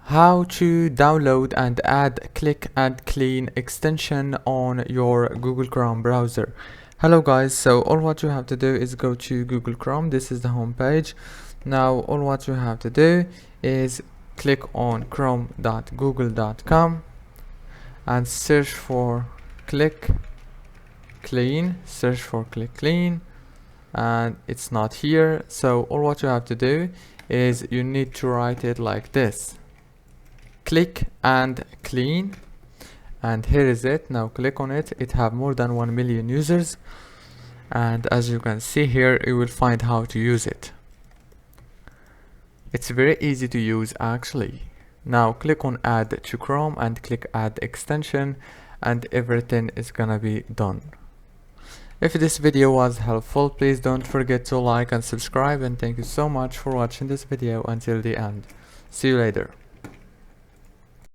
How to download and add Click and Clean extension on your Google Chrome browser. Hello guys, so all what you have to do is go to Google Chrome. This is the home page. Now all what you have to do is click on chrome.google.com and search for Click Clean. Search for Click Clean, and it's not here. So all what you have to do is you need to write it like this: Click and Clean, and here is it. Now click on it. It have more than 1 million users, and as you can see here, you will find how to use it. It's very easy to use actually. Now click on Add to Chrome and click Add Extension, and everything is gonna be done. If this video was helpful, please don't forget to like and subscribe, and thank you so much for watching this video until the end. See you later.